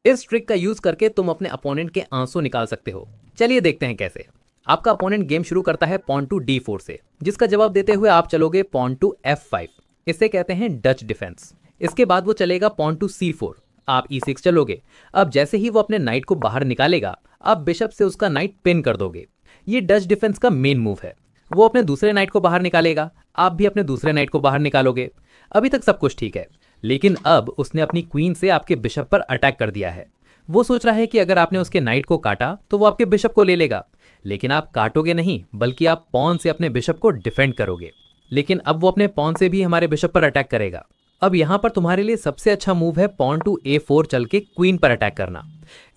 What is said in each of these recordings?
इस ट्रिक का यूज करके तुम अपने अपोनेंट के आंसू निकाल सकते हो। चलिए देखते हैं कैसे। आपका अपोनेंट गेम शुरू करता है पॉन टू D4 से, जिसका जवाब देते हुए आप चलोगे पॉन टू F5। इसे कहते हैं डच डिफेंस। इसके बाद वो चलेगा पॉन टू C4। आप E6 चलोगे। अब जैसे ही वो अपने नाइट को बाहर निकालेगा, आप बिशप से उसका नाइट पिन कर दोगे। ये डच डिफेंस का मेन मूव है। वो अपने दूसरे नाइट को बाहर निकालेगा, आप भी अपने दूसरे नाइट को बाहर निकालोगे। अभी तक सब कुछ ठीक है, लेकिन अब उसने अपनी क्वीन से आपके बिशप पर अटैक कर दिया है। वो सोच रहा है कि अगर आपने उसके नाइट को काटा तो वो आपके बिशप को ले लेगा, लेकिन आप काटोगे नहीं, बल्कि आप पॉन से अपने बिशप को डिफेंड करोगे। लेकिन अब वो अपने पॉन से भी हमारे बिशप पर अटैक करेगा। अब यहाँ पर तुम्हारे लिए सबसे अच्छा मूव है पॉन टू A4 चल के क्वीन पर अटैक करना।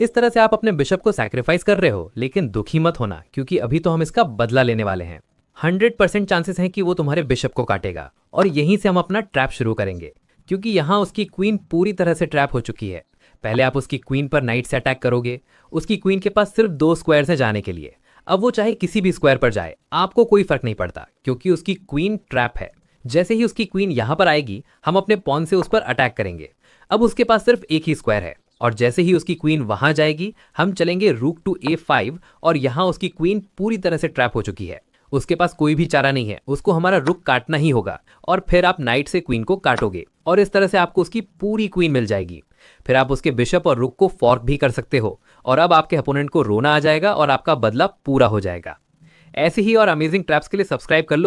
इस तरह से आप अपने बिशप को सैक्रिफाइस कर रहे हो, लेकिन दुखी मत होना, क्योंकि अभी तो हम इसका बदला लेने वाले हैं। 100% चांसेस हैं कि वो तुम्हारे बिशप को काटेगा, और यहीं से हम अपना ट्रैप शुरू करेंगे, क्योंकि यहाँ उसकी क्वीन पूरी तरह से ट्रैप हो चुकी है। पहले आप उसकी क्वीन पर नाइट से अटैक करोगे। उसकी क्वीन के पास सिर्फ 2 स्क्वायर्स हैं जाने के लिए। अब वो चाहे किसी भी स्क्वायर पर जाए, आपको कोई फर्क नहीं पड़ता, क्योंकि उसकी क्वीन ट्रैप है। जैसे ही उसकी क्वीन यहाँ पर आएगी, हम अपने पॉन से उस पर अटैक करेंगे। अब उसके पास सिर्फ एक ही स्क्वायर है, और जैसे ही उसकी क्वीन वहां जाएगी, हम चलेंगे रूक टू A5, और यहाँ उसकी क्वीन पूरी तरह से ट्रैप हो चुकी है। उसके पास कोई भी चारा नहीं है, उसको हमारा रुक काटना ही होगा। और फिर आप नाइट से क्वीन को काटोगे, और इस तरह से आपको उसकी पूरी क्वीन मिल जाएगी। फिर आप उसके बिशप और रुक को फॉर्क भी कर सकते हो, और अब आपके अपोनेंट को रोना आ जाएगा और आपका बदला पूरा हो जाएगा। ऐसे ही और अमेजिंग ट्रैप्स के लिए सब्सक्राइब कर लो।